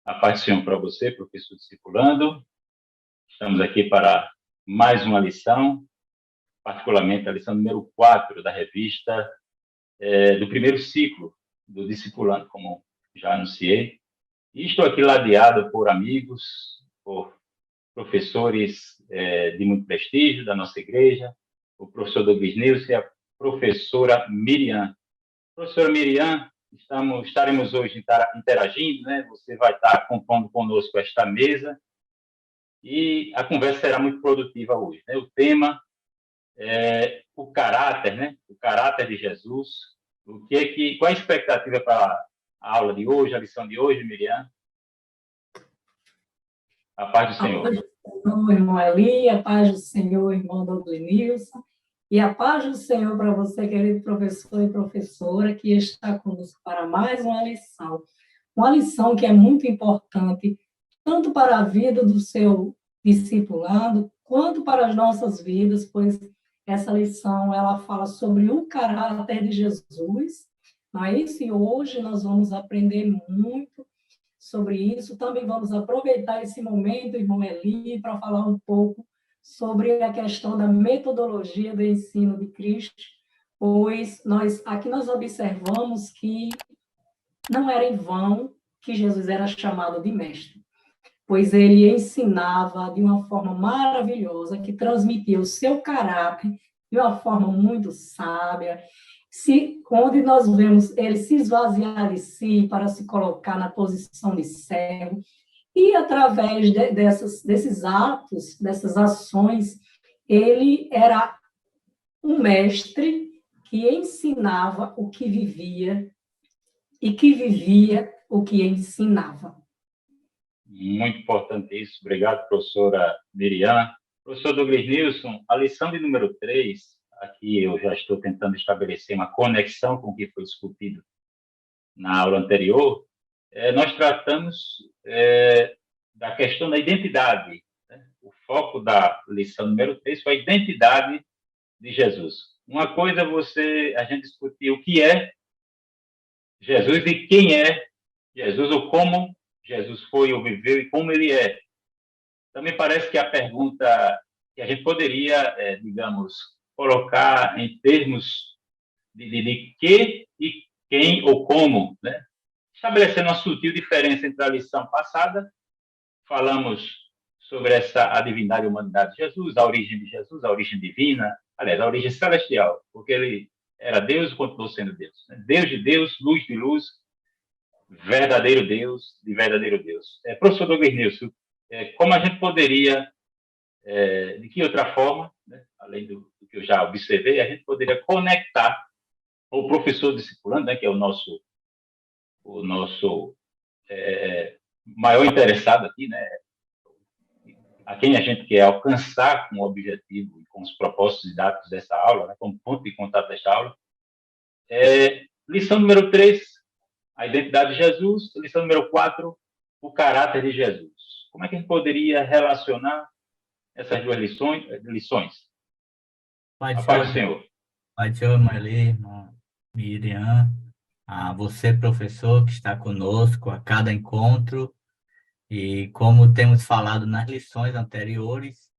A paz do Senhor para você, professor discipulando. Estamos aqui para mais uma lição, particularmente a lição número 4 da revista do primeiro ciclo do discipulando, como já anunciei. E estou aqui ladeado por amigos, por professores de muito prestígio da nossa igreja, o professor Douglas Nilson e a professora Miriam. Professora Miriam, estaremos hoje interagindo, né? Você vai estar compondo conosco esta mesa e a conversa será muito produtiva hoje, né? O tema é o caráter, né? O caráter de Jesus. Qual a expectativa para a aula de hoje, a lição de hoje, Miriam? A paz do Senhor. A paz do Senhor, irmão Eli, a paz do Senhor, irmão Douglas Nilson, e a paz do Senhor para você, querido professor e professora, que está conosco para mais uma lição. Uma lição que é muito importante, tanto para a vida do seu discipulado, quanto para as nossas vidas, pois essa lição, ela fala sobre o caráter de Jesus, não é isso? E hoje nós vamos aprender muito sobre isso. Também vamos aproveitar esse momento, irmão Eli, para falar um pouco sobre a questão da metodologia do ensino de Cristo, pois aqui nós observamos que não era em vão que Jesus era chamado de mestre, pois ele ensinava de uma forma maravilhosa, que transmitia o seu caráter de uma forma muito sábia, onde nós vemos ele se esvaziar de si para se colocar na posição de servo, e através desses atos, dessas ações, ele era um mestre que ensinava o que vivia e que vivia o que ensinava. Muito importante isso. Obrigado, professora Miriam. Professor Douglas Nilson, a lição de número 3, aqui eu já estou tentando estabelecer uma conexão com o que foi discutido na aula anterior. Nós tratamos da questão da identidade, né? O foco da lição número 3 foi a identidade de Jesus. Uma coisa a gente discutiu o que é Jesus e quem é Jesus, ou como Jesus foi ou viveu e como ele é. Também parece que a pergunta que a gente poderia, digamos, colocar em termos de que e quem ou como, né? Estabelecendo uma sutil diferença entre a lição passada, falamos sobre a divindade e a humanidade de Jesus, a origem de Jesus, a origem divina, aliás, a origem celestial, porque ele era Deus e continuou sendo Deus, né? Deus de Deus, luz de luz, verdadeiro Deus de verdadeiro Deus. Professor Douglas Nilson, como a gente poderia, de que outra forma, né, além do que eu já observei, a gente poderia conectar o professor discipulando, né, que é o nosso maior interessado aqui, né, a quem a gente quer alcançar com o objetivo e com os propósitos didáticos dessa aula, né, como ponto de contato desta aula. Lição número 3, a identidade de Jesus. Lição número 4, o caráter de Jesus. Como é que a gente poderia relacionar essas duas lições? A paz do Senhor. Pai do Senhor, Marli, Miriam, a você, professor, que está conosco a cada encontro. E como temos falado nas lições anteriores,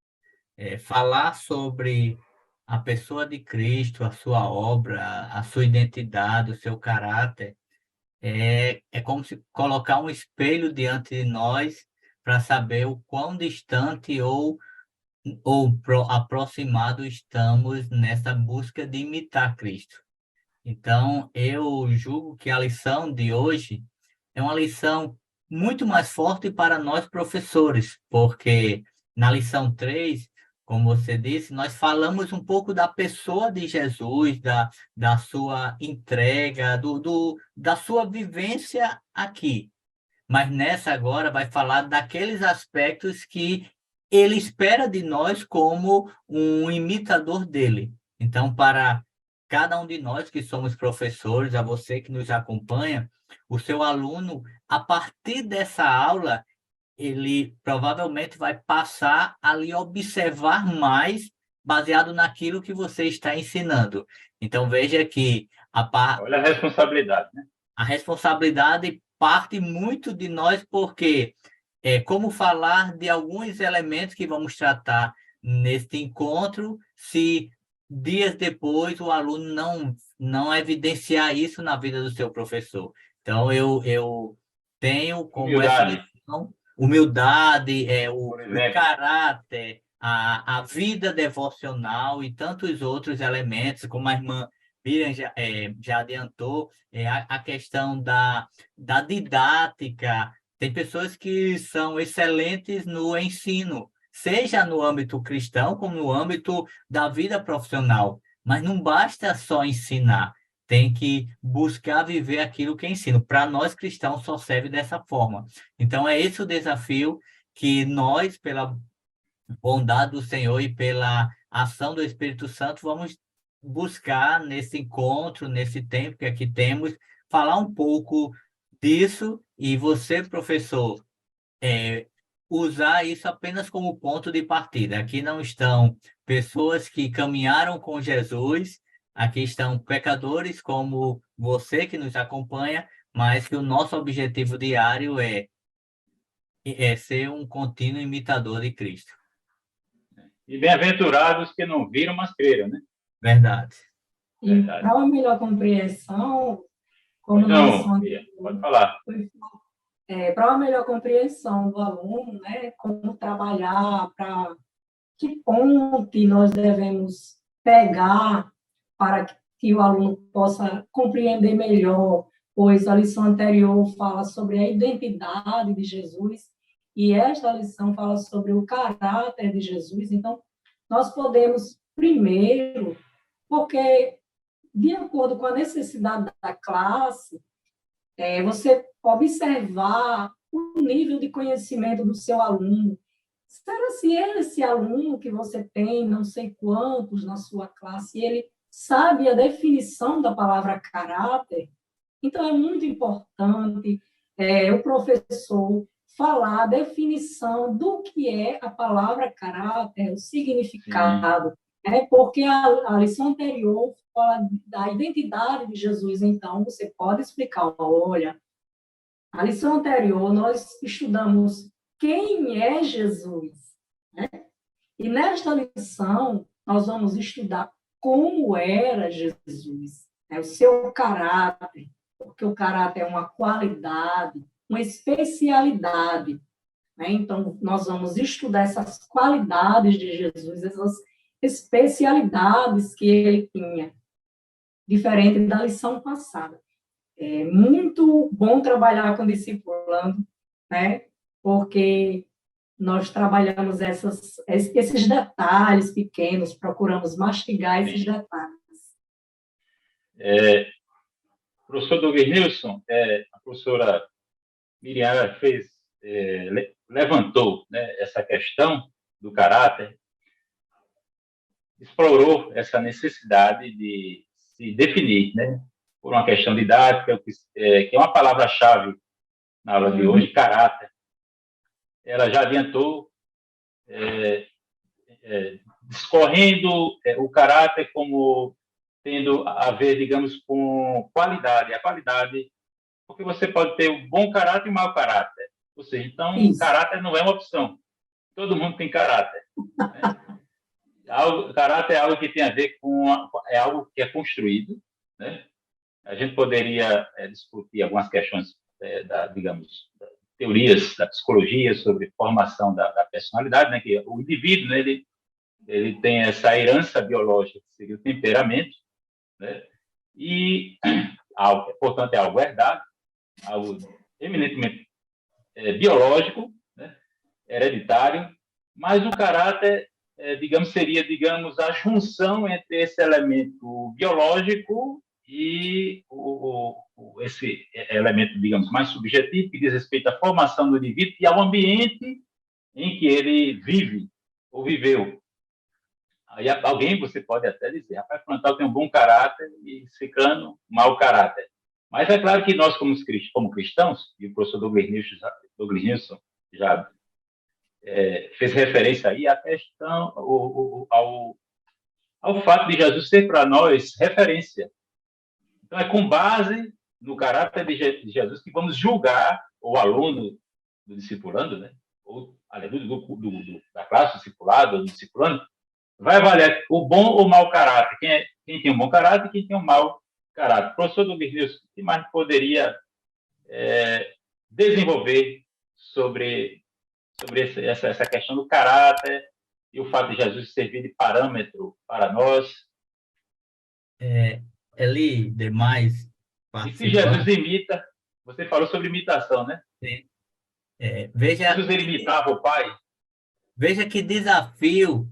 falar sobre a pessoa de Cristo, a sua obra, a sua identidade, o seu caráter, é como se colocar um espelho diante de nós para saber o quão distante ou aproximado estamos nessa busca de imitar Cristo. Então, eu julgo que a lição de hoje é uma lição muito mais forte para nós professores, porque na lição 3, como você disse, nós falamos um pouco da pessoa de Jesus, da sua entrega, da sua vivência aqui. Mas nessa agora vai falar daqueles aspectos que ele espera de nós como um imitador dele. Então, para cada um de nós que somos professores, a você que nos acompanha, o seu aluno, a partir dessa aula, ele provavelmente vai passar a lhe observar mais baseado naquilo que você está ensinando. Então, veja que olha a responsabilidade, né? A responsabilidade parte muito de nós, porque como falar de alguns elementos que vamos tratar neste encontro, se dias depois o aluno não evidenciar isso na vida do seu professor. Então, eu tenho como essa Humildade, lição, humildade, o por exemplo. caráter, a vida devocional e tantos outros elementos, como a irmã Miriam já adiantou, a questão da didática. Tem pessoas que são excelentes no ensino, seja no âmbito cristão, como no âmbito da vida profissional. Mas não basta só ensinar, tem que buscar viver aquilo que ensino. Para nós cristãos, só serve dessa forma. Então, é esse o desafio que nós, pela bondade do Senhor e pela ação do Espírito Santo, vamos buscar nesse encontro, nesse tempo que aqui temos, falar um pouco disso, e você, professor, usar isso apenas como ponto de partida. Aqui não estão pessoas que caminharam com Jesus, aqui estão pecadores como você que nos acompanha, mas que o nosso objetivo diário é ser um contínuo imitador de Cristo. E bem-aventurados que não viram, mas creram, né? Verdade. E para uma melhor compreensão, como Não, pode falar. Para uma melhor compreensão do aluno, né, como trabalhar, para que ponte nós devemos pegar para que o aluno possa compreender melhor, pois a lição anterior fala sobre a identidade de Jesus e esta lição fala sobre o caráter de Jesus. Então, nós podemos, primeiro, porque, de acordo com a necessidade da classe, você observar o nível de conhecimento do seu aluno. Será se esse aluno que você tem, não sei quantos na sua classe, ele sabe a definição da palavra caráter? Então, é muito importante o professor falar a definição do que é a palavra caráter, o significado, porque a lição anterior fala da identidade de Jesus. Então, você pode explicar, olha, a lição anterior nós estudamos quem é Jesus, né? E nesta lição nós vamos estudar como era Jesus, o seu caráter, porque o caráter é uma qualidade, uma especialidade, né? Então, nós vamos estudar essas qualidades de Jesus, essas especialidades que ele tinha, diferente da lição passada. É muito bom trabalhar com discipulando, né? Porque nós trabalhamos esses detalhes pequenos, procuramos mastigar esses detalhes. Professor Douglas Nilson, a professora Miriam levantou, né, essa questão do caráter, explorou essa necessidade de se definir, né, por uma questão didática, que é uma palavra-chave na aula de hoje, caráter. Ela já adiantou, discorrendo o caráter como tendo a ver, digamos, com qualidade. A qualidade, porque você pode ter um bom caráter e um mau caráter. Ou seja, então, caráter não é uma opção. Todo mundo tem caráter. Né? Caráter é algo que tem a ver é algo que é construído, né? A gente poderia discutir algumas questões, digamos, teorias da psicologia sobre formação da personalidade, né? Que o indivíduo, né, ele tem essa herança biológica, que seria o temperamento, né? E, portanto, é algo herdado, algo eminentemente biológico, né? Hereditário, mas o caráter, seria, a junção entre esse elemento biológico e esse elemento, mais subjetivo, que diz respeito à formação do indivíduo e ao ambiente em que ele vive ou viveu. Aí alguém, você pode até dizer, rapaz, Plantal tem um bom caráter e Ciclano, mau caráter. Mas é claro que nós, como cristãos, e o professor Douglas Nilson já fez referência aí à questão, ao fato de Jesus ser para nós referência. Então, é com base no caráter de Jesus que vamos julgar o aluno do discipulando, né? Ou da classe discipulado, do discipulando, vai avaliar o bom ou mau caráter. Quem tem um bom caráter e quem tem um mau caráter. Professor Douglas Nilson, o que mais poderia desenvolver sobre essa questão do caráter e o fato de Jesus servir de parâmetro para nós? Eli, demais E se Jesus participantes. imita, você falou sobre imitação, né? Veja, Jesus ele imitava o Pai. veja que desafio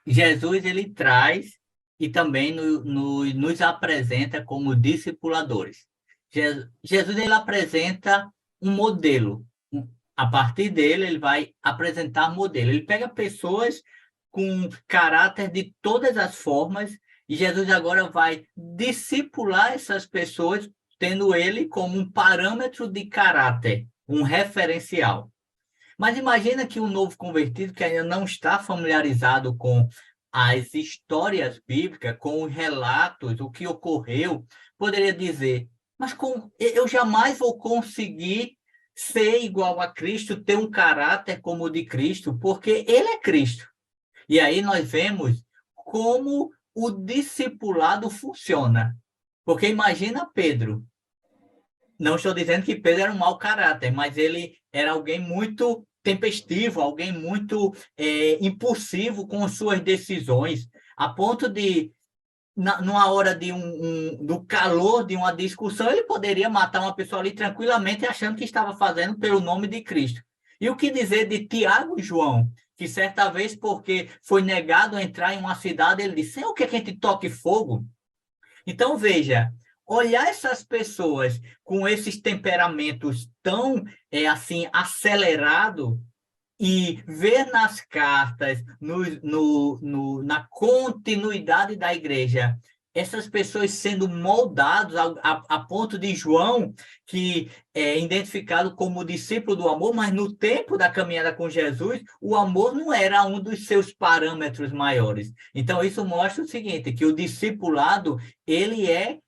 Jesus ele traz e também nos apresenta como discipuladores. Jesus ele apresenta um modelo. A partir dele, ele vai apresentar modelo. Ele pega pessoas com caráter de todas as formas e Jesus agora vai discipular essas pessoas, tendo ele como um parâmetro de caráter, um referencial. Mas imagina que um novo convertido que ainda não está familiarizado com as histórias bíblicas, com os relatos, o que ocorreu, poderia dizer, mas eu jamais vou conseguir ser igual a Cristo, ter um caráter como o de Cristo, porque ele é Cristo. E aí nós vemos como o discipulado funciona. Porque imagina Pedro. Não estou dizendo que Pedro era um mau caráter, mas ele era alguém muito tempestivo, alguém muito impulsivo com suas decisões, a ponto de, numa hora do calor de uma discussão, ele poderia matar uma pessoa ali tranquilamente, achando que estava fazendo pelo nome de Cristo. E o que dizer de Tiago e João, que certa vez, porque foi negado a entrar em uma cidade, ele disse, o que é que a gente toque fogo? Então, veja, olhar essas pessoas com esses temperamentos tão, assim, acelerados e ver nas cartas, na continuidade da igreja, essas pessoas sendo moldadas a ponto de João, que é identificado como discípulo do amor, mas no tempo da caminhada com Jesus, o amor não era um dos seus parâmetros maiores. Então, isso mostra o seguinte, que o discipulado, ele é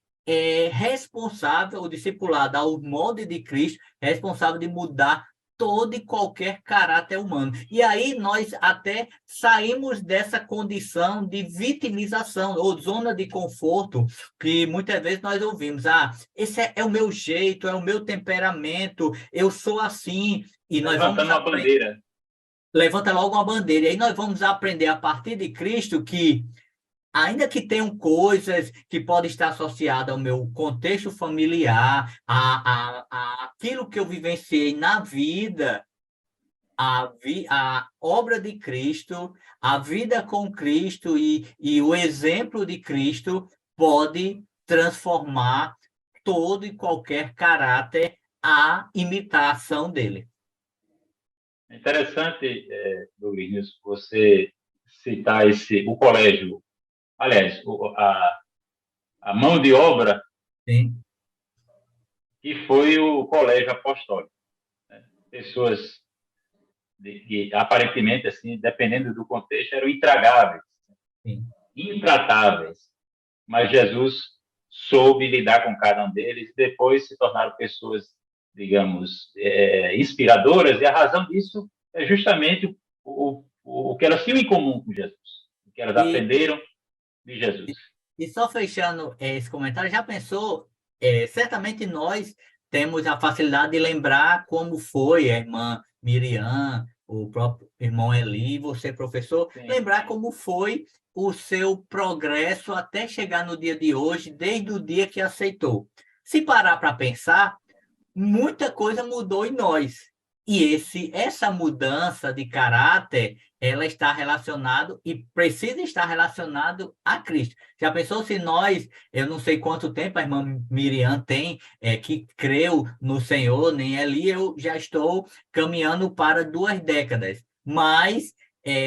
responsável, o discipulado ao molde de Cristo, é responsável de mudar todo e qualquer caráter humano. E aí nós até saímos dessa condição de vitimização ou zona de conforto que muitas vezes nós ouvimos. Esse é o meu jeito, é o meu temperamento, eu sou assim. E nós vamos Levantando uma bandeira. Levanta logo uma bandeira. E aí nós vamos aprender a partir de Cristo que ainda que tenham coisas que podem estar associadas ao meu contexto familiar, aquilo que eu vivenciei na vida, a obra de Cristo, a vida com Cristo e o exemplo de Cristo pode transformar todo e qualquer caráter à imitação dele. É interessante, Douglas, você citar o colégio. Aliás, a mão de obra. Sim. Que foi o colégio apostólico. Né? Pessoas que, aparentemente, assim, dependendo do contexto, eram intragáveis, intratáveis. Mas Jesus soube lidar com cada um deles, depois se tornaram pessoas, digamos, inspiradoras, e a razão disso é justamente o que elas tinham em comum com Jesus, o que elas aprenderam de Jesus. E só fechando esse comentário, já pensou? Certamente nós temos a facilidade de lembrar como foi a irmã Miriam, o próprio irmão Eli, você, professor, sim, lembrar como foi o seu progresso até chegar no dia de hoje, desde o dia que aceitou. Se parar para pensar, muita coisa mudou em nós. E essa mudança de caráter, ela está relacionada e precisa estar relacionado a Cristo. Já pensou se nós, eu não sei quanto tempo a irmã Miriam tem, que creu no Senhor, nem ali eu já estou caminhando para 2 décadas. Mas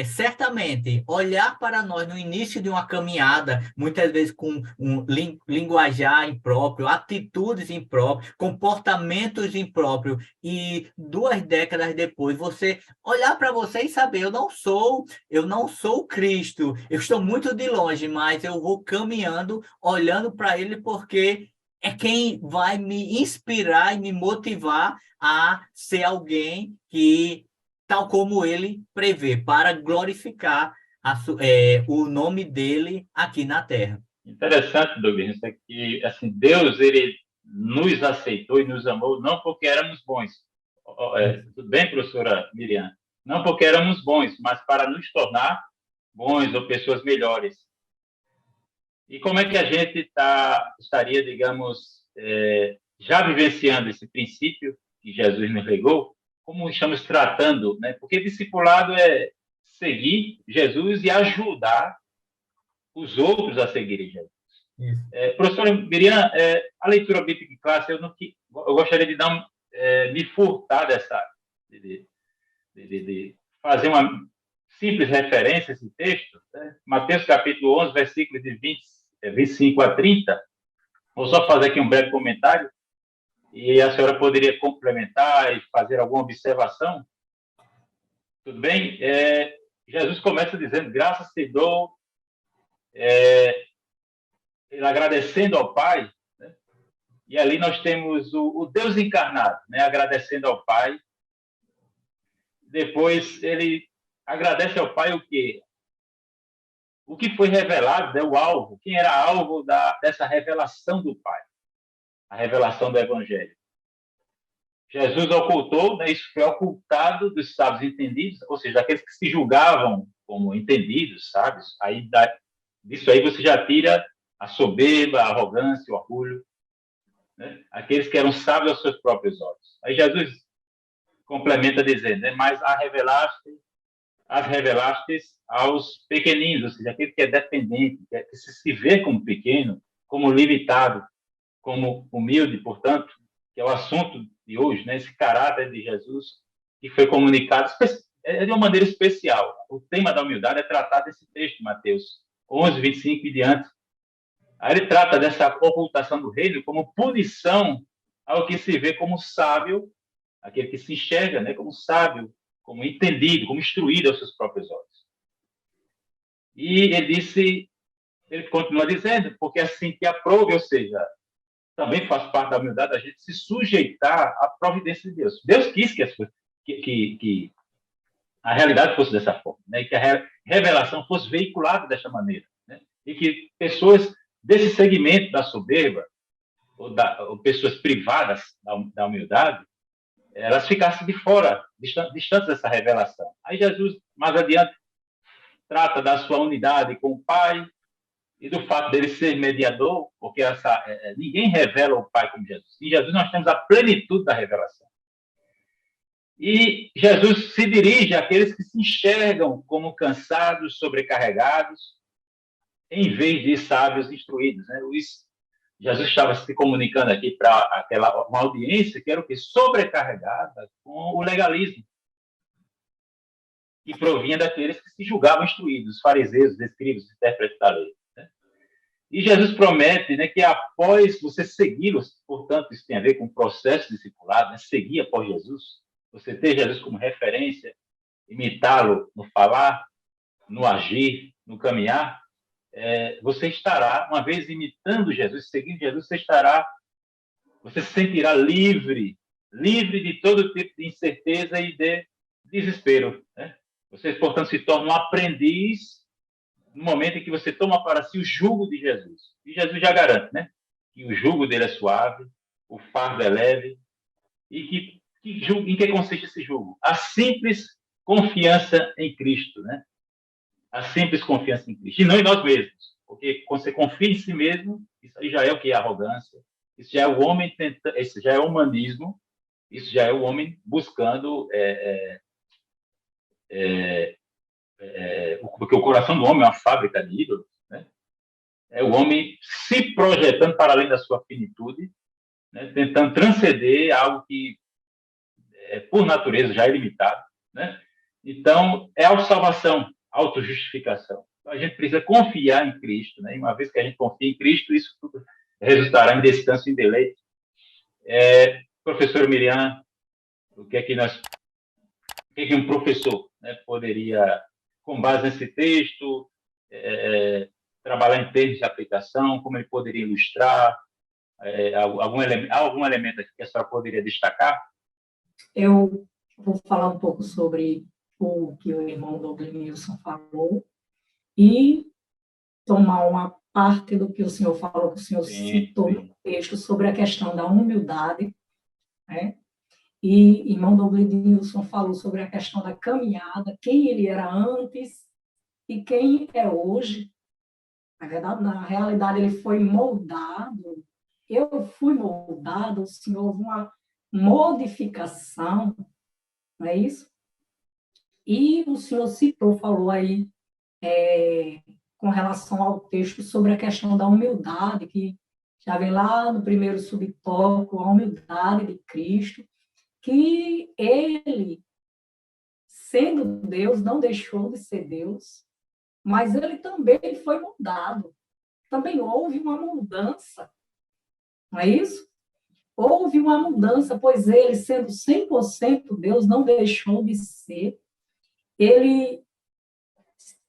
certamente, olhar para nós no início de uma caminhada, muitas vezes com um linguajar impróprio, atitudes impróprias, comportamentos impróprios, e 2 décadas depois, você olhar para você e saber, eu não sou Cristo, eu estou muito de longe, mas eu vou caminhando, olhando para ele, porque é quem vai me inspirar e me motivar a ser alguém que, tal como ele prevê, para glorificar o nome dele aqui na Terra. Interessante, Douglas, isso aqui, assim, Deus, ele nos aceitou e nos amou não porque éramos bons. Tudo bem, professora Miriam? Não porque éramos bons, mas para nos tornar bons ou pessoas melhores. E como é que a gente estaria, digamos, já vivenciando esse princípio que Jesus nos legou? Como estamos tratando, né? Porque discipulado é seguir Jesus e ajudar os outros a seguirem Jesus. Professora Miriam, a leitura bíblica de classe, eu gostaria de me furtar de fazer uma simples referência a esse texto, né? Mateus capítulo 11, versículos de 25 a 30. Vou só fazer aqui um breve comentário e a senhora poderia complementar e fazer alguma observação. Tudo bem? Jesus começa dizendo, graças te dou, ele agradecendo ao Pai, né? E ali nós temos o Deus encarnado, né? Agradecendo ao Pai. Depois ele agradece ao Pai o quê? O que foi revelado, né? O alvo, quem era alvo dessa revelação do Pai, a revelação do Evangelho. Jesus ocultou, né? Isso foi ocultado dos sábios entendidos, ou seja, daqueles que se julgavam como entendidos, sábios. Disso aí você já tira a soberba, a arrogância, o orgulho, né? Aqueles que eram sábios aos seus próprios olhos. Aí Jesus complementa dizendo, né? Mas as revelaste aos pequeninos, ou seja, aquele que é dependente, que se vê como pequeno, como limitado, como humilde, portanto, que é o assunto de hoje, né? Esse caráter de Jesus que foi comunicado de uma maneira especial. O tema da humildade é tratado nesse texto, Mateus 11, 25 e diante. Aí ele trata dessa ocultação do reino como punição ao que se vê como sábio, aquele que se enxerga, né, como sábio, como entendido, como instruído aos seus próprios olhos. E ele continua dizendo, porque assim que aprove, ou seja, também faz parte da humildade a gente se sujeitar à providência de Deus. Deus quis que a realidade fosse dessa forma, né, que a revelação fosse veiculada dessa maneira, né, e que pessoas desse segmento da soberba, ou pessoas privadas da humildade, elas ficassem de fora, distantes dessa revelação. Aí Jesus, mais adiante, trata da sua unidade com o Pai e do fato dele ser mediador, porque ninguém revela o Pai como Jesus. Em Jesus nós temos a plenitude da revelação. E Jesus se dirige àqueles que se enxergam como cansados, sobrecarregados, em vez de sábios instruídos, né? Jesus estava se comunicando aqui para uma audiência que era o que? Sobrecarregada com o legalismo, que provinha daqueles que se julgavam instruídos, os fariseus, os escribas, os intérpretes da lei, né? E Jesus promete, né, que após você segui-los, portanto, isso tem a ver com o processo discipulado, né, seguir após Jesus, você ter Jesus como referência, imitá-lo no falar, no agir, no caminhar, você estará, uma vez imitando Jesus, seguindo Jesus, você se sentirá livre de todo tipo de incerteza e de desespero, né? Você, portanto, se torna um aprendiz no momento em que você toma para si o jugo de Jesus. E Jesus já garante, né, que o jugo dele é suave, o fardo é leve, e em que consiste esse jugo? A simples confiança em Cristo, né? A simples confiança em Cristo, e não em nós mesmos. Porque quando você confia em si mesmo, isso aí já é o que é arrogância, isso já é o homem isso já é o humanismo, isso já é o homem buscando porque o coração do homem é uma fábrica de ídolos, né? É o homem se projetando para além da sua finitude, né? Tentando transcender algo que por natureza já é limitado, né? Então é autossalvação, autojustificação. A gente precisa confiar em Cristo, né? E uma vez que a gente confia em Cristo, isso tudo resultará em descanso e deleite. Professor Miriam, o que que um professor, né, poderia, com base nesse texto, trabalhar em termos de aplicação, como ele poderia ilustrar, Algum elemento aqui que a senhora poderia destacar? Eu vou falar um pouco sobre o que o irmão Douglas Nilson falou e tomar uma parte do que o senhor falou, que o senhor citou no texto sobre a questão da humildade, né? E irmão Douglas Nilson falou sobre a questão da caminhada, quem ele era antes e quem é hoje. Na verdade, na realidade, ele foi moldado, eu fui moldado, o senhor, houve uma modificação, não é isso? E o senhor citou, falou aí, com relação ao texto, sobre a questão da humildade, que já vem lá no primeiro subtópico, a humildade de Cristo, que ele, sendo Deus, não deixou de ser Deus, mas ele também foi moldado. Também houve uma mudança, não é isso? Houve uma mudança, pois ele, sendo 100% Deus, não deixou de ser. Ele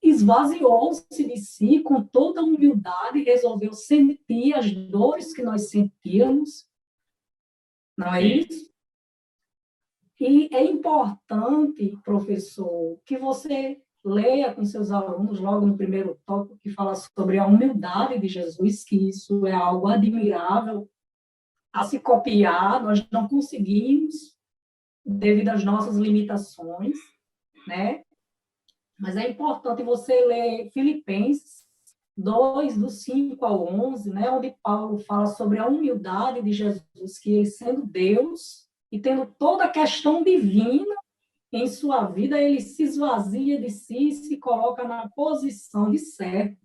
esvaziou-se de si com toda a humildade e resolveu sentir as dores que nós sentíamos, não é isso? E é importante, professor, que você leia com seus alunos, logo no primeiro tópico, que fala sobre a humildade de Jesus, que isso é algo admirável a se copiar, nós não conseguimos, devido às nossas limitações, né? Mas é importante você ler Filipenses 2, do 5 ao 11, né? Onde Paulo fala sobre a humildade de Jesus, que ele sendo Deus e tendo toda a questão divina em sua vida, ele se esvazia de si e se coloca na posição de servo.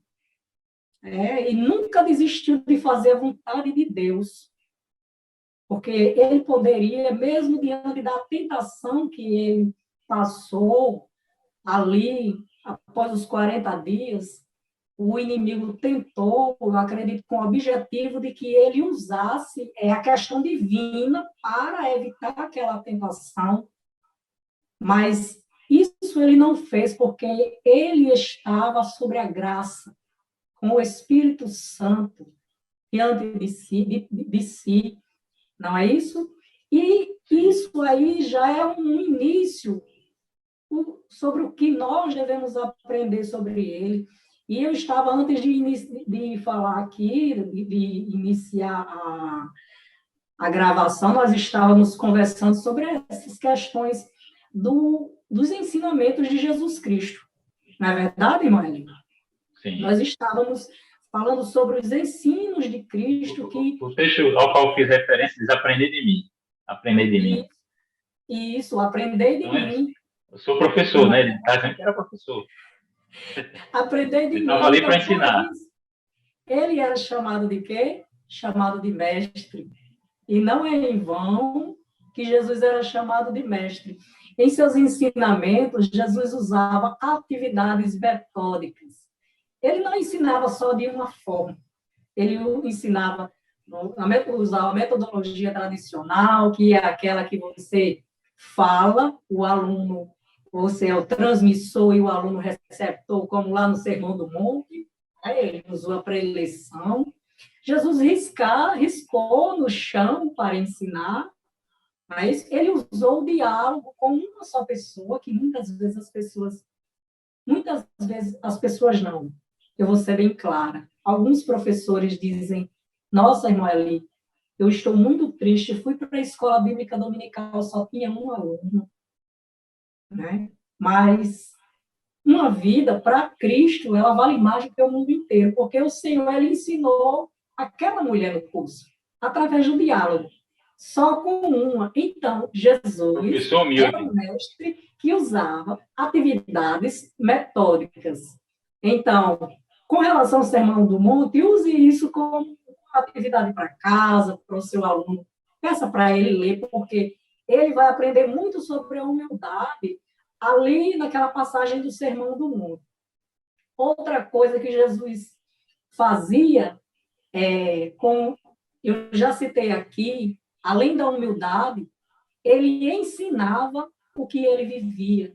E nunca desistiu de fazer a vontade de Deus. Porque ele poderia, mesmo diante da tentação que ele passou ali, após os 40 dias, o inimigo tentou, eu acredito, com o objetivo de que ele usasse a questão divina para evitar aquela tentação. Mas isso ele não fez, porque ele estava sobre a graça, com o Espírito Santo diante de si, não é isso? E isso aí já é um início sobre o que nós devemos aprender sobre ele. E eu estava, antes de falar aqui, de iniciar a gravação, nós estávamos conversando sobre essas questões dos ensinamentos de Jesus Cristo. Não é verdade, irmã Helena? Sim. Nós estávamos falando sobre os ensinos de Cristo que... O texto ao qual fiz referência diz aprender de mim. Aprender de mim. Isso, aprender de mim. Eu sou professor, né? Ele está dizendo que era professor. Aprender de mim. Ele estava ali para ensinar. Ele era chamado de quê? Chamado de mestre. E não é em vão que Jesus era chamado de mestre. Em seus ensinamentos, Jesus usava atividades metódicas. Ele não ensinava só de uma forma. Ele ensinava, usava a metodologia tradicional, que é aquela que você fala, o aluno, você é o transmissor e o aluno receptor, como lá no Sermão do Monte. Ele usou a preleção. Jesus riscou no chão para ensinar, mas ele usou o diálogo com uma só pessoa, que muitas vezes as pessoas não. Eu vou ser bem clara. Alguns professores dizem, nossa, irmã Eli, eu estou muito triste, fui para a escola bíblica dominical, só tinha um aluno. Né? Mas uma vida para Cristo, ela vale mais do que o mundo inteiro, porque o Senhor, ele ensinou aquela mulher no curso, através do diálogo, só com uma. Então, Jesus era um mestre que usava atividades metódicas. Então, com relação ao Sermão do Monte, use isso como atividade para casa, para o seu aluno. Peça para ele ler, porque ele vai aprender muito sobre a humildade ali naquela passagem do Sermão do Monte. Outra coisa que Jesus fazia, eu já citei aqui, além da humildade, ele ensinava o que ele vivia.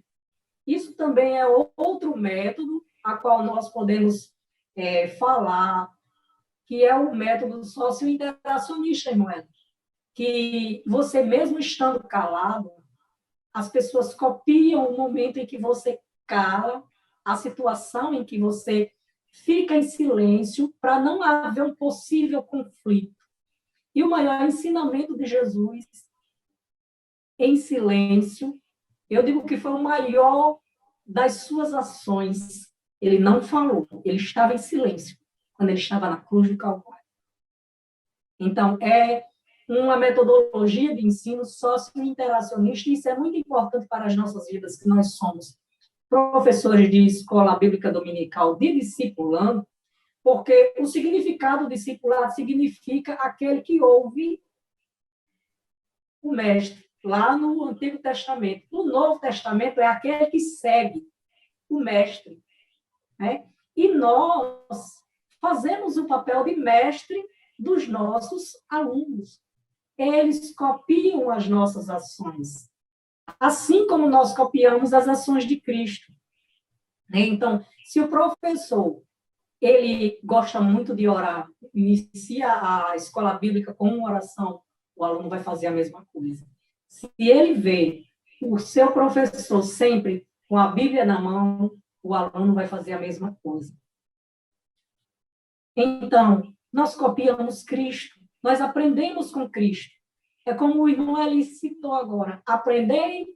Isso também é outro método a qual nós podemos falar que é o método socio-interacionista, irmão, que você mesmo estando calado, as pessoas copiam o momento em que você cala, a situação em que você fica em silêncio para não haver um possível conflito. E o maior ensinamento de Jesus, em silêncio, eu digo que foi o maior das suas ações. Ele não falou, ele estava em silêncio quando ele estava na cruz do Calvário. Então, é uma metodologia de ensino socio-interacionista, e isso é muito importante para as nossas vidas, que nós somos professores de escola bíblica dominical de discipulando, porque o significado discipulado significa aquele que ouve o mestre, lá no Antigo Testamento. No Novo Testamento é aquele que segue o mestre, né? E nós fazemos o papel de mestre dos nossos alunos. Eles copiam as nossas ações, assim como nós copiamos as ações de Cristo. Então, se o professor ele gosta muito de orar, inicia a escola bíblica com uma oração, o aluno vai fazer a mesma coisa. Se ele vê o seu professor sempre com a Bíblia na mão, o aluno vai fazer a mesma coisa. Então, nós copiamos Cristo, nós aprendemos com Cristo. É como o irmão ali citou agora, aprendei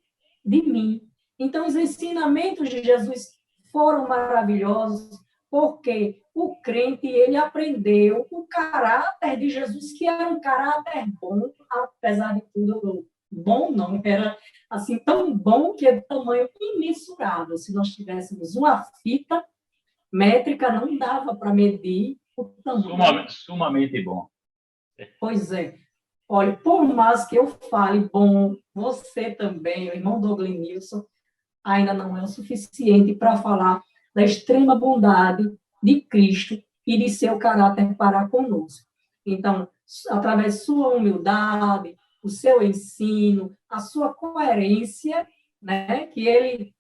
de mim. Então, os ensinamentos de Jesus foram maravilhosos, porque o crente, ele aprendeu o caráter de Jesus, que era um caráter bom, apesar de tudo, bom não, era assim, tão bom que é de tamanho imensurável. Se nós tivéssemos uma fita métrica, não dava para medir o tamanho. Sumamente bom. Pois é. Olha, por mais que eu fale bom, você também, o irmão Douglas Nilson, ainda não é o suficiente para falar da extrema bondade de Cristo e de seu caráter para conosco. Então, através de sua humildade, o seu ensino, a sua coerência, né, que ele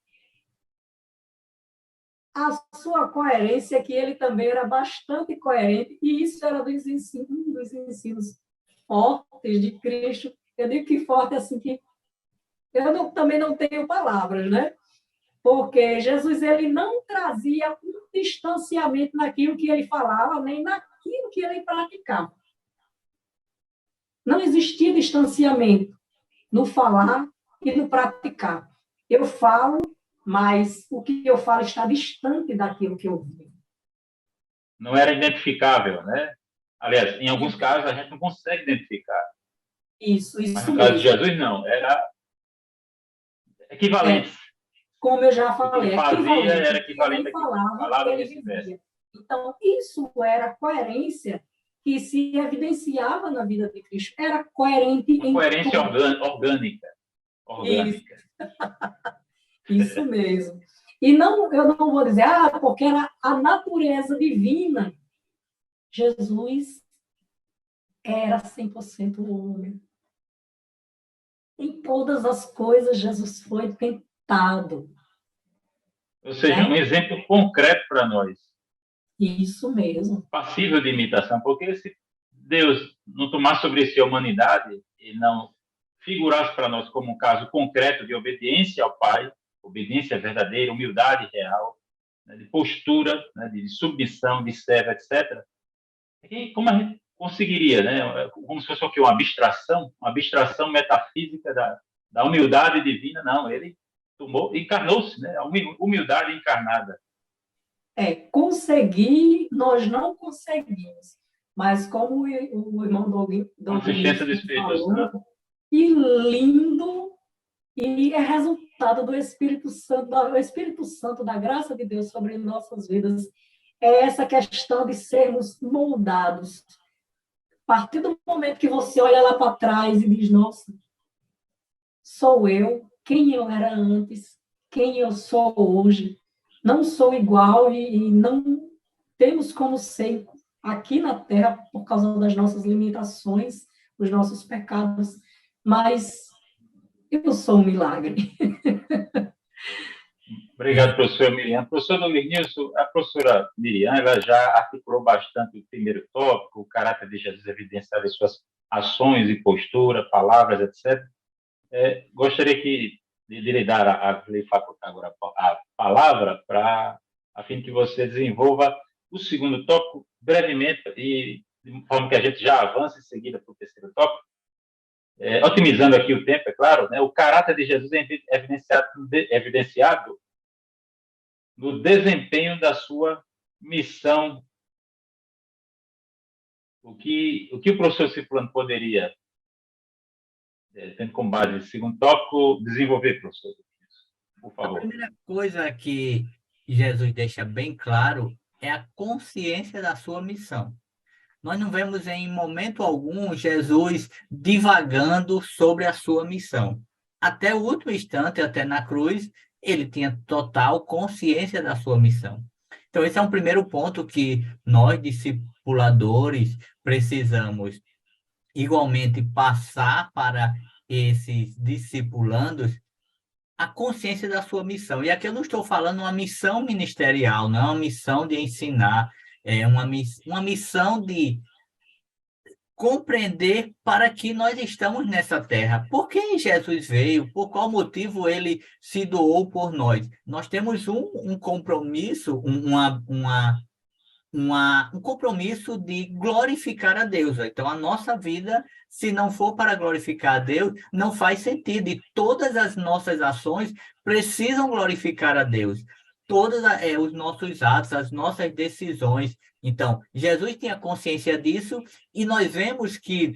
também era bastante coerente, e isso era um dos ensinos fortes de Cristo. Eu digo que forte assim que também não tenho palavras, né? Porque Jesus ele não trazia um distanciamento naquilo que ele falava, nem naquilo que ele praticava. Não existia distanciamento no falar e no praticar. Eu falo, mas o que eu falo está distante daquilo que eu vi. Não era identificável, né? Aliás, em alguns casos a gente não consegue identificar. Isso Mas mesmo. no caso de Jesus, não. Era equivalente. Como eu já falei, o que fazia era equivalente ele falava, ele vivia. Então, isso era coerência que se evidenciava na vida de Cristo. Era coerente em coerência orgânica. Isso mesmo. E não, eu não vou dizer, porque era a natureza divina. Jesus era 100% homem. Em todas as coisas, Jesus foi tentado. Ou seja, um exemplo concreto para nós. Isso mesmo. Passível de imitação, porque se Deus não tomasse sobre si a humanidade e não figurasse para nós como um caso concreto de obediência ao Pai, obediência verdadeira, humildade real, né, de postura, né, de submissão, de servo, etc. E como a gente conseguiria, né? Como se fosse o quê? Uma abstração metafísica da humildade divina? Não, ele encarnou-se, né? A humildade encarnada. Conseguir, nós não conseguimos, mas como o irmão Douglas falou, que lindo, e é resultado do Espírito Santo, o Espírito Santo da graça de Deus sobre nossas vidas, é essa questão de sermos moldados. A partir do momento que você olha lá para trás e diz, nossa, sou eu, quem eu era antes, quem eu sou hoje, não sou igual e não temos como ser aqui na Terra por causa das nossas limitações, dos nossos pecados, mas eu sou um milagre. Obrigado, professor Miriam. Professor Douglas Nilson, a professora Miriam, ela já articulou bastante o primeiro tópico, o caráter de Jesus evidenciado em suas ações e postura, palavras, etc. Gostaria de lhe dar, lhe facultar agora a palavra a fim que você desenvolva o segundo tópico brevemente e de forma que a gente já avance em seguida para o terceiro tópico, otimizando aqui o tempo, é claro, né? O caráter de Jesus é evidenciado no desempenho da sua missão. O que o professor Cipriano poderia, tendo como base esse segundo tópico, desenvolver, professor? Por favor. A primeira coisa que Jesus deixa bem claro é a consciência da sua missão. Nós não vemos em momento algum Jesus divagando sobre a sua missão. Até o último instante, até na cruz, ele tinha total consciência da sua missão. Então, esse é um primeiro ponto que nós, discipuladores, precisamos igualmente passar para esses discipulandos a consciência da sua missão. E aqui eu não estou falando uma missão ministerial, não é uma missão de ensinar, é uma missão de compreender para que nós estamos nessa terra. Por que Jesus veio? Por qual motivo ele se doou por nós? Nós temos um compromisso, um compromisso de glorificar a Deus. Então, a nossa vida, se não for para glorificar a Deus, não faz sentido. E todas as nossas ações precisam glorificar a Deus. Todos os nossos atos, as nossas decisões. Então, Jesus tinha consciência disso e nós vemos que,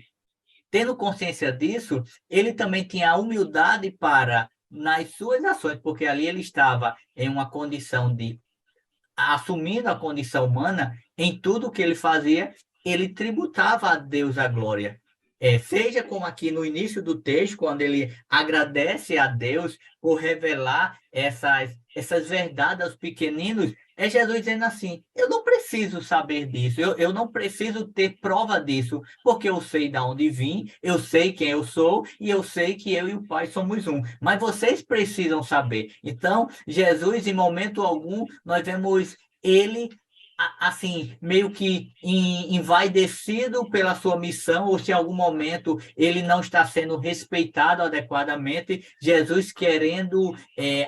tendo consciência disso, ele também tinha a humildade para, nas suas ações, porque ali ele estava em uma condição de assumindo a condição humana, em tudo que ele fazia, ele tributava a Deus a glória. Seja como aqui no início do texto, quando ele agradece a Deus por revelar essas verdades aos pequeninos, é Jesus dizendo assim, eu não preciso saber disso, eu não preciso ter prova disso, porque eu sei de onde vim, eu sei quem eu sou, e eu sei que eu e o Pai somos um. Mas vocês precisam saber. Então, Jesus, em momento algum, nós vemos ele assim, meio que envaidecido pela sua missão, ou se em algum momento ele não está sendo respeitado adequadamente, Jesus querendo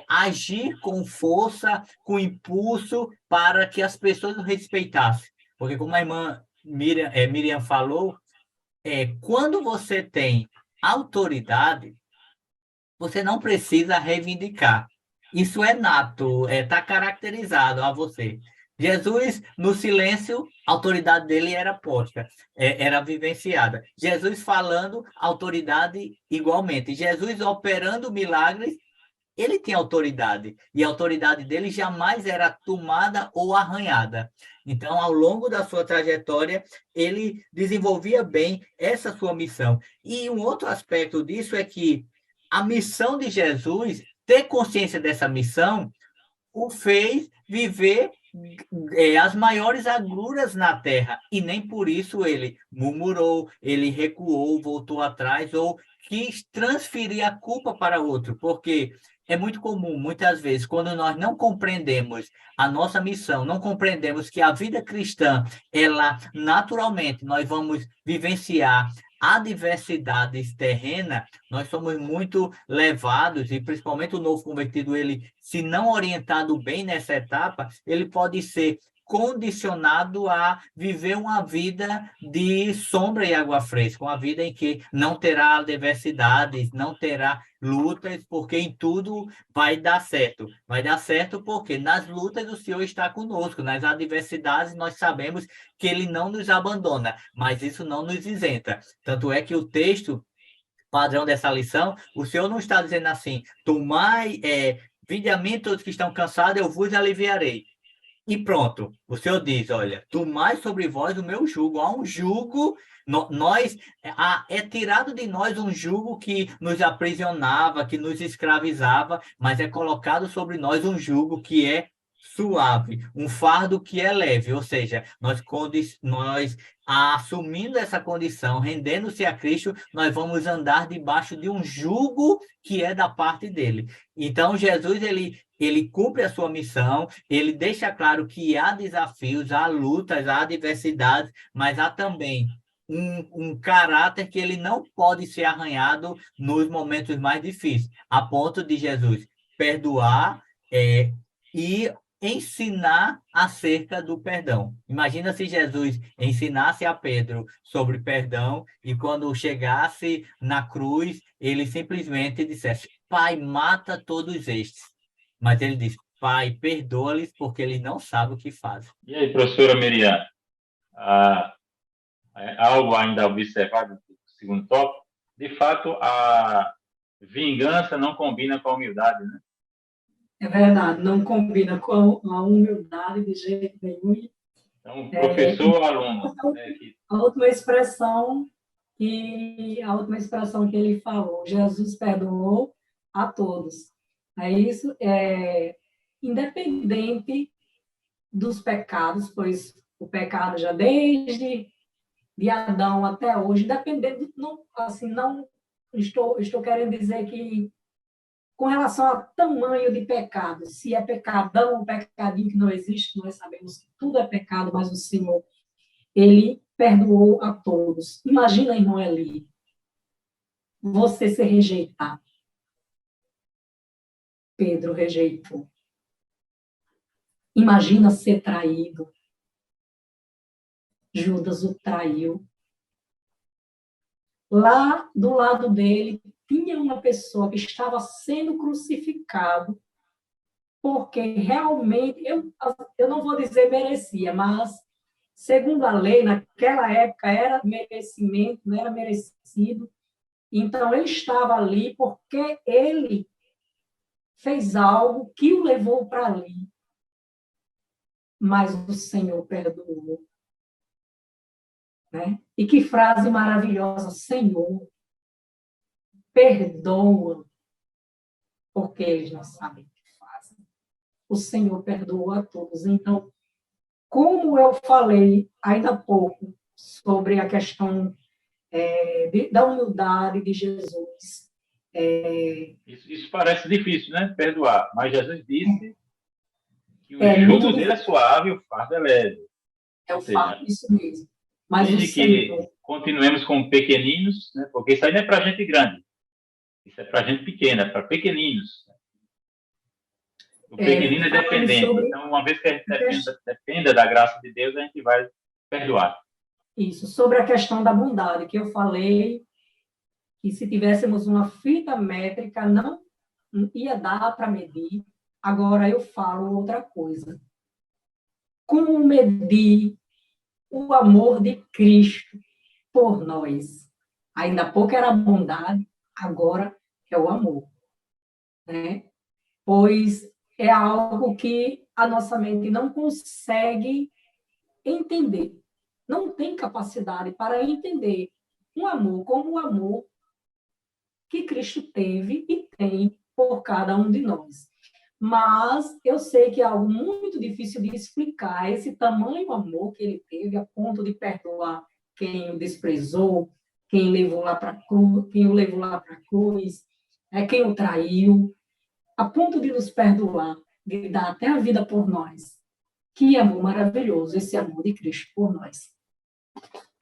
agir com força, com impulso, para que as pessoas o respeitassem. Porque como a irmã Miriam falou, quando você tem autoridade, você não precisa reivindicar. Isso é nato, está caracterizado a você. Jesus, no silêncio, a autoridade dele era posta, era vivenciada. Jesus falando, autoridade igualmente. Jesus operando milagres, ele tinha autoridade. E a autoridade dele jamais era tomada ou arranhada. Então, ao longo da sua trajetória, ele desenvolvia bem essa sua missão. E um outro aspecto disso é que a missão de Jesus, ter consciência dessa missão, o fez viver as maiores agruras na terra, e nem por isso ele murmurou, ele recuou, voltou atrás, ou quis transferir a culpa para outro, porque é muito comum, muitas vezes, quando nós não compreendemos a nossa missão, não compreendemos que a vida cristã, ela, naturalmente, nós vamos vivenciar adversidades terrenas, nós somos muito levados, e principalmente o novo convertido, ele, se não orientado bem nessa etapa, ele pode ser condicionado a viver uma vida de sombra e água fresca, uma vida em que não terá adversidades, não terá lutas, porque em tudo vai dar certo. Vai dar certo porque nas lutas o Senhor está conosco, nas adversidades nós sabemos que Ele não nos abandona, mas isso não nos isenta. Tanto é que o texto padrão dessa lição, o Senhor não está dizendo assim, tomai, vinde a mim todos que estão cansados, eu vos aliviarei. E pronto, o Senhor diz, olha, tomai sobre vós o meu jugo. Há um jugo, é tirado de nós um jugo que nos aprisionava, que nos escravizava, mas é colocado sobre nós um jugo que é suave, um fardo que é leve, ou seja, nós assumindo essa condição, rendendo-se a Cristo, nós vamos andar debaixo de um jugo que é da parte dele. Então, Jesus, ele ele cumpre a sua missão, ele deixa claro que há desafios, há lutas, há adversidades, mas há também um caráter que ele não pode ser arranhado nos momentos mais difíceis, a ponto de Jesus perdoar e ensinar acerca do perdão. Imagina se Jesus ensinasse a Pedro sobre perdão e quando chegasse na cruz, ele simplesmente dissesse: Pai, mata todos estes. Mas ele diz: Pai, perdoa-lhes porque eles não sabem o que fazem. E aí, professora Miriam, algo ainda observado no segundo tópico? De fato, a vingança não combina com a humildade, né? É verdade, não combina com a humildade de jeito nenhum. Então, professor ou aluno? A última expressão que ele falou, Jesus perdoou a todos. Isso é independente dos pecados, pois o pecado já desde de Adão até hoje, dependendo, não, assim, não estou querendo dizer que com relação ao tamanho de pecado, se é pecadão ou pecadinho que não existe, nós sabemos que tudo é pecado, mas o Senhor, ele perdoou a todos. Imagina, irmão Eli, você ser rejeitado. Pedro rejeitou. Imagina ser traído. Judas o traiu. Lá do lado dele tinha uma pessoa que estava sendo crucificado porque realmente, eu não vou dizer merecia, mas segundo a lei, naquela época era merecimento, não era merecido. Então, ele estava ali porque ele fez algo que o levou para ali. Mas o Senhor perdoou. Né? E que frase maravilhosa, Senhor, perdoa, porque eles não sabem o que fazem. O Senhor perdoou a todos. Então, como eu falei ainda há pouco sobre a questão da humildade de Jesus. Isso parece difícil, né? Perdoar. Mas Jesus disse que o jugo dele é suave e o fardo é leve. É o fardo, isso mesmo. Mas desde que continuemos como pequeninos, né? Porque isso aí não é para gente grande. Isso é para gente pequena, é para pequeninos. O pequenino é dependente. Então, uma vez que a gente dependa da graça de Deus, a gente vai perdoar. Isso, sobre a questão da bondade, que eu falei que se tivéssemos uma fita métrica, não ia dar para medir. Agora eu falo outra coisa. Como medir o amor de Cristo por nós? Ainda há pouco era a bondade, agora é o amor. Né? Pois é algo que a nossa mente não consegue entender. Não tem capacidade para entender um amor como o amor que Cristo teve e tem por cada um de nós. Mas eu sei que é algo muito difícil de explicar esse tamanho amor que ele teve a ponto de perdoar quem o desprezou, quem levou lá para a cruz, quem o traiu, a ponto de nos perdoar, de dar até a vida por nós. Que amor maravilhoso esse amor de Cristo por nós.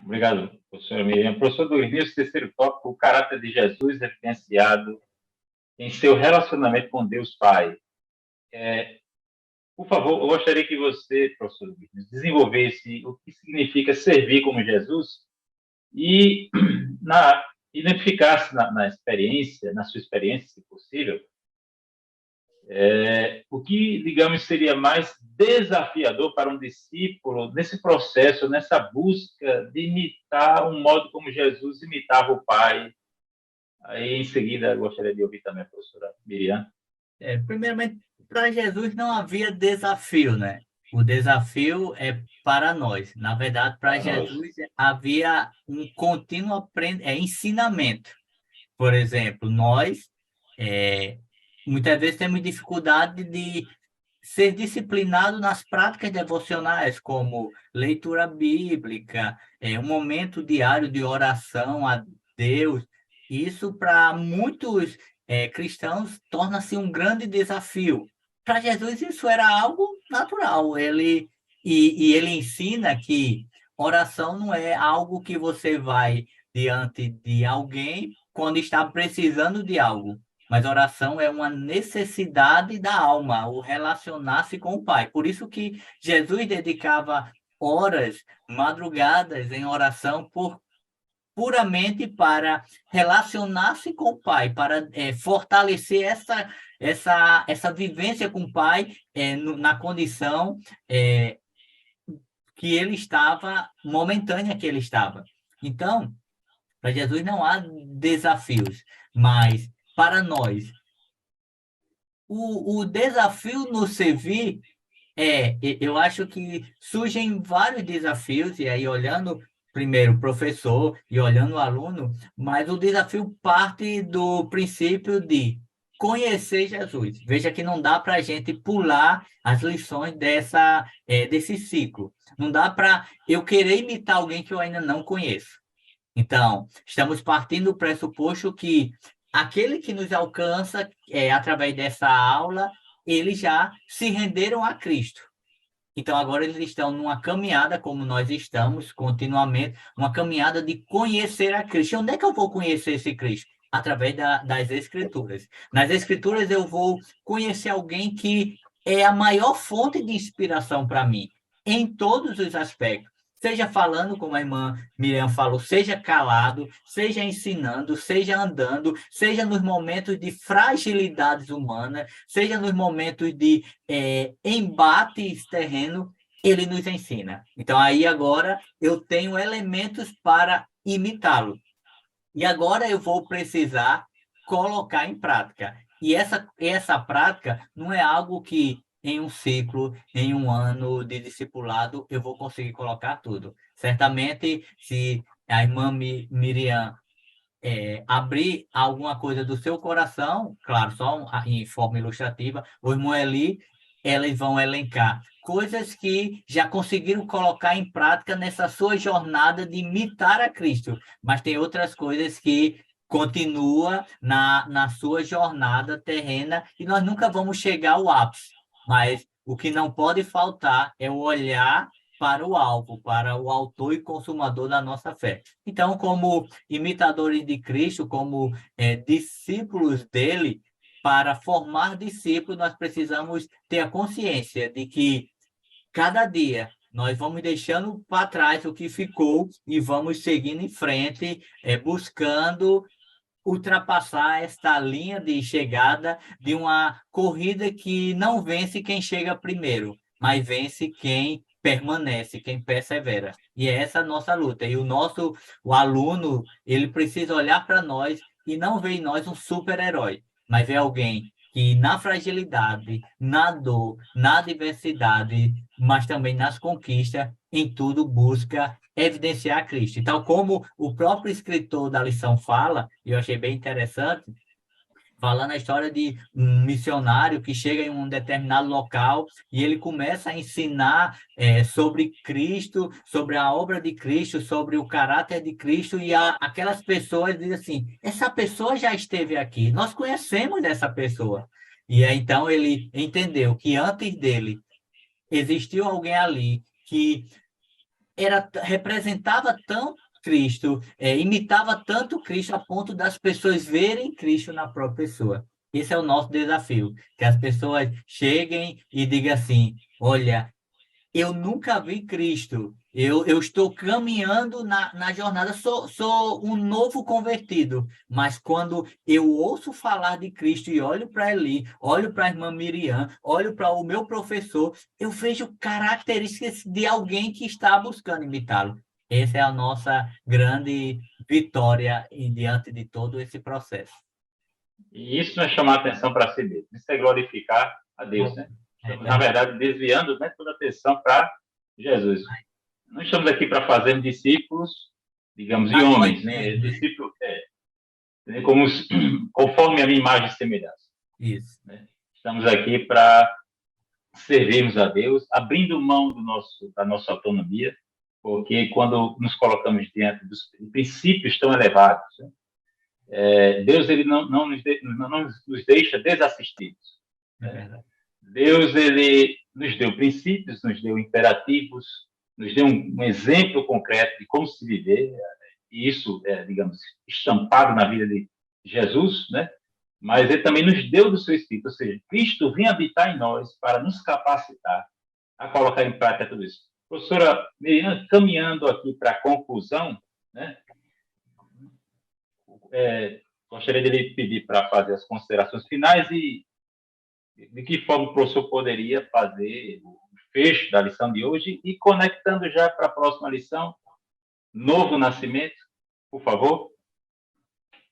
Obrigado, professora Miriam. Professor Douglas, terceiro tópico, o caráter de Jesus evidenciado em seu relacionamento com Deus Pai. Por favor, eu gostaria que você, professor Douglas, desenvolvesse o que significa servir como Jesus e identificasse na experiência, na sua experiência, se possível, o que, digamos, seria mais desafiador para um discípulo nesse processo, nessa busca de imitar um modo como Jesus imitava o Pai. Aí, em seguida, gostaria de ouvir também a professora Miriam. Primeiramente, para Jesus não havia desafio, né? O desafio é para nós. Na verdade, para Jesus havia um contínuo ensinamento. Por exemplo, nós muitas vezes temos dificuldade de ser disciplinado nas práticas devocionais, como leitura bíblica, um momento diário de oração a Deus. Isso, para muitos cristãos, torna-se um grande desafio. para Jesus isso era algo natural. Ele ensina que oração não é algo que você vai diante de alguém quando está precisando de algo, mas oração é uma necessidade da alma, o relacionar-se com o Pai. Por isso que Jesus dedicava horas, madrugadas em oração puramente para relacionar-se com o Pai, para fortalecer essa vivência com o Pai na condição que ele estava, momentânea que ele estava. Então, para Jesus não há desafios, mas para nós, o desafio no servir eu acho que surgem vários desafios, e aí olhando primeiro o professor e olhando o aluno, mas o desafio parte do princípio de conhecer Jesus. Veja que não dá para a gente pular as lições desse ciclo. Não dá para eu querer imitar alguém que eu ainda não conheço. Então, estamos partindo do pressuposto que aquele que nos alcança através dessa aula, eles já se renderam a Cristo. Então, agora eles estão numa caminhada, como nós estamos, continuamente, uma caminhada de conhecer a Cristo. E onde é que eu vou conhecer esse Cristo? Através das Escrituras. Nas Escrituras, eu vou conhecer alguém que é a maior fonte de inspiração para mim, em todos os aspectos. Seja falando, como a irmã Miriam falou, seja calado, seja ensinando, seja andando, seja nos momentos de fragilidades humanas, seja nos momentos de embates terreno, ele nos ensina. Então, aí agora eu tenho elementos para imitá-lo. E agora eu vou precisar colocar em prática. E essa prática não é algo que em um ciclo, em um ano de discipulado, eu vou conseguir colocar tudo. Certamente, se a irmã Miriam abrir alguma coisa do seu coração, claro, só em forma ilustrativa, o irmão Eli, elas vão elencar coisas que já conseguiram colocar em prática nessa sua jornada de imitar a Cristo, mas tem outras coisas que continua na sua jornada terrena e nós nunca vamos chegar ao ápice, mas o que não pode faltar é o olhar para o alvo, para o autor e consumador da nossa fé. Então, como imitadores de Cristo, como discípulos dele, para formar discípulos, nós precisamos ter a consciência de que cada dia nós vamos deixando para trás o que ficou e vamos seguindo em frente, buscando ultrapassar esta linha de chegada de uma corrida que não vence quem chega primeiro, mas vence quem permanece, quem persevera. E é essa a nossa luta. E o aluno, ele precisa olhar para nós e não ver em nós um super-herói, mas ver alguém que na fragilidade, na dor, na adversidade, mas também nas conquistas, em tudo busca evidenciar Cristo. Então, como o próprio escritor da lição fala, e eu achei bem interessante, falando a história de um missionário que chega em um determinado local e ele começa a ensinar sobre Cristo, sobre a obra de Cristo, sobre o caráter de Cristo, e aquelas pessoas dizem assim, essa pessoa já esteve aqui, nós conhecemos essa pessoa. E aí, então ele entendeu que antes dele existiu alguém ali que representava tanto Cristo, imitava tanto Cristo a ponto das pessoas verem Cristo na própria pessoa. Esse é o nosso desafio, que as pessoas cheguem e digam assim, olha, eu nunca vi Cristo, eu estou caminhando na jornada, sou um novo convertido, mas quando eu ouço falar de Cristo e olho para Eli, olho para a irmã Miriam, olho para o meu professor, eu vejo características de alguém que está buscando imitá-lo. Essa é a nossa grande vitória diante de todo esse processo. E isso não é chamar atenção para si mesmo, isso é glorificar a Deus, né? Estamos, na verdade, desviando, né, toda a atenção para Jesus. Não estamos aqui para fazer discípulos, digamos, de homens, né? Discípulos, conforme a minha imagem e semelhança. Isso. Né? Estamos aqui para servirmos a Deus, abrindo mão da nossa autonomia, porque quando nos colocamos diante dos princípios tão elevados, né? Deus ele não nos deixa desassistidos. É verdade. Deus, ele nos deu princípios, nos deu imperativos, nos deu um exemplo concreto de como se viver, e isso é, digamos, estampado na vida de Jesus, né? Mas ele também nos deu do seu Espírito, ou seja, Cristo vem habitar em nós para nos capacitar a colocar em prática tudo isso. Professora Miriam, caminhando aqui para a conclusão, né? Gostaria de lhe pedir para fazer as considerações finais e de que forma o professor poderia fazer o fecho da lição de hoje e conectando já para a próxima lição, novo nascimento, por favor.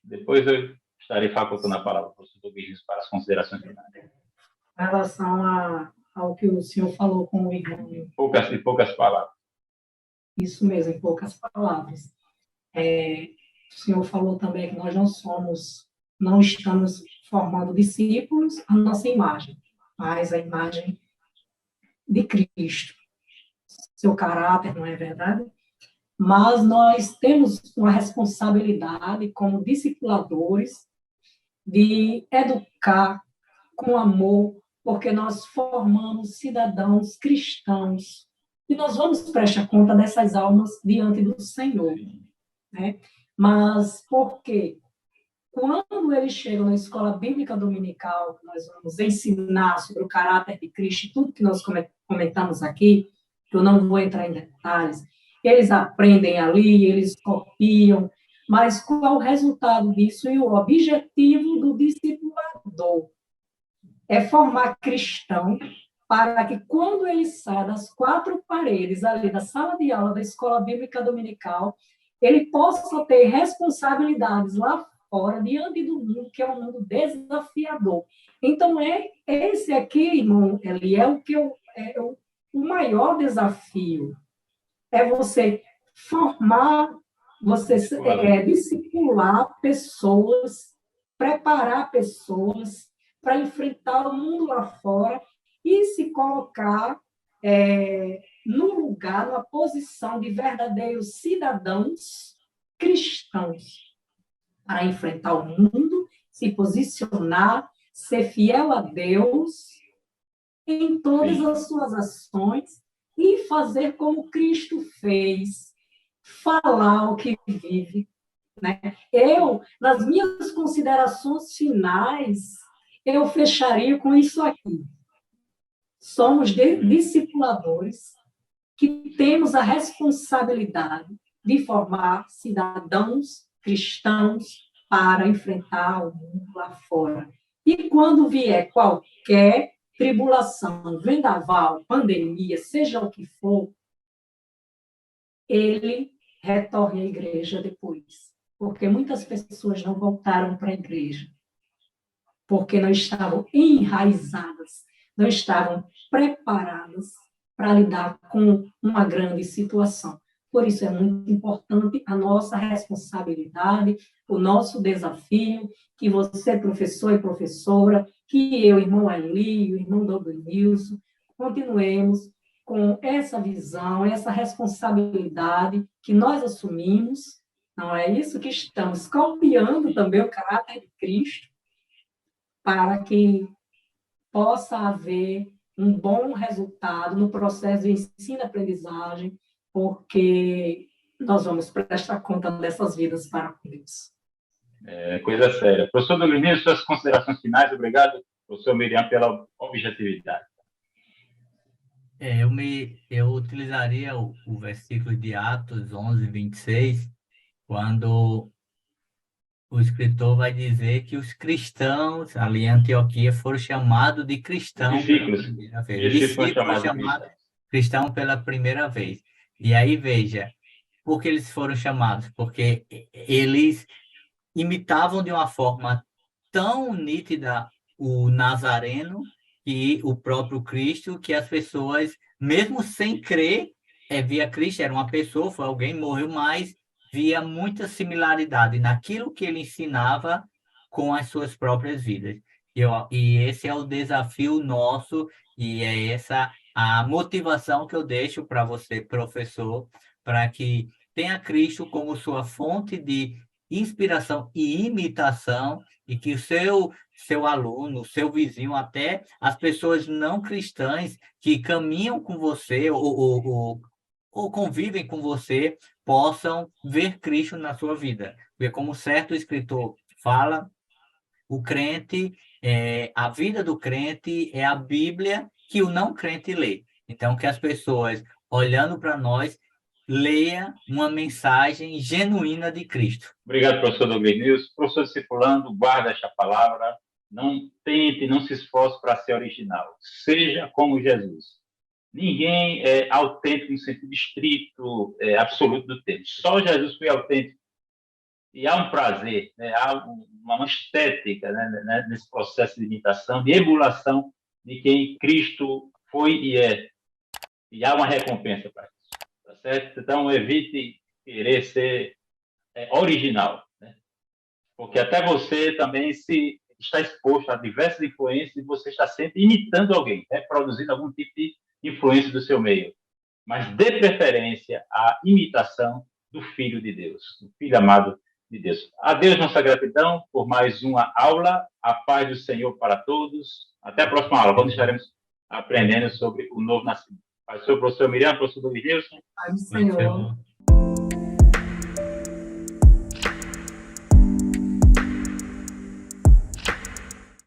Depois eu estarei facultando a palavra ao professor Guilherme para as considerações finais. Em relação ao que o senhor falou com o irmão. Poucas palavras. Isso mesmo, em poucas palavras. O senhor falou também que nós não estamos formando discípulos à nossa imagem, mas a imagem de Cristo. Seu caráter, não é verdade? Mas nós temos uma responsabilidade como discipuladores de educar com amor, porque nós formamos cidadãos cristãos e nós vamos prestar conta dessas almas diante do Senhor, né? Mas por quê? Quando eles chegam na escola bíblica dominical, nós vamos ensinar sobre o caráter de Cristo, tudo que nós comentamos aqui, que eu não vou entrar em detalhes, eles aprendem ali, eles copiam, mas qual é o resultado disso e o objetivo do discipulador? É formar cristão para que quando ele sai das quatro paredes ali da sala de aula da escola bíblica dominical, ele possa ter responsabilidades lá fora, diante do mundo, que é um mundo desafiador. Então, esse aqui, irmão, ele é o maior desafio. É você formar, você discipular pessoas, preparar pessoas para enfrentar o mundo lá fora e se colocar num lugar, numa posição de verdadeiros cidadãos cristãos, para enfrentar o mundo, se posicionar, ser fiel a Deus em todas as suas ações e fazer como Cristo fez, falar o que vive, né? Nas minhas considerações finais, eu fecharia com isso aqui. Somos discipuladores que temos a responsabilidade de formar cidadãos cristãos para enfrentar o mundo lá fora. E quando vier qualquer tribulação, vendaval, pandemia, seja o que for, ele retorne à igreja depois. Porque muitas pessoas não voltaram para a igreja, porque não estavam enraizadas, não estavam preparadas para lidar com uma grande situação. Por isso é muito importante a nossa responsabilidade, o nosso desafio, que você, professor e professora, que eu, irmão Eli, o irmão Douglas Nilson, continuemos com essa visão, essa responsabilidade que nós assumimos, não é isso que estamos copiando também o caráter de Cristo, para que possa haver um bom resultado no processo de ensino-aprendizagem, porque nós vamos prestar conta dessas vidas para Deus. Coisa séria. Professor Douglas, suas considerações finais. Obrigado, professor Miriam, pela objetividade. Eu utilizaria o versículo de Atos 11, 26, quando o escritor vai dizer que os cristãos ali em Antioquia foram chamados de cristão pela primeira vez. Discípulos chamados cristão pela primeira vez. E aí, veja, por que eles foram chamados? Porque eles imitavam de uma forma tão nítida o Nazareno e o próprio Cristo, que as pessoas, mesmo sem crer, via Cristo, era uma pessoa, foi alguém, morreu, mas via muita similaridade naquilo que ele ensinava com as suas próprias vidas. E esse é o desafio nosso, e é essa a motivação que eu deixo para você, professor, para que tenha Cristo como sua fonte de inspiração e imitação, e que o seu seu aluno, seu vizinho, até as pessoas não cristãs que caminham com você ou convivem com você, possam ver Cristo na sua vida. Porque como certo escritor fala, o crente, a vida do crente é a Bíblia que o não crente lê. Então, que as pessoas, olhando para nós, leia uma mensagem genuína de Cristo. Obrigado, professor Douglas Nilson. Professor discipulando, guarda esta palavra. Não tente, não se esforce para ser original. Seja como Jesus. Ninguém é autêntico no sentido estrito, absoluto do termo. Só Jesus foi autêntico. E há um prazer, né? Há uma estética, né? Nesse processo de imitação, de emulação de quem Cristo foi e é. E há uma recompensa para isso. Tá certo? Então, evite querer ser original, né? Porque até você também se está exposto a diversas influências e você está sempre imitando alguém, né? Produzindo algum tipo de influência do seu meio. Mas dê preferência à imitação do Filho de Deus, do Filho amado de Deus. A Deus nossa gratidão por mais uma aula. A paz do Senhor para todos. Até a próxima aula, quando estaremos aprendendo sobre o novo nascimento. Paz do Senhor, professor Miriam, professor Douglas Nilson. Paz do Senhor.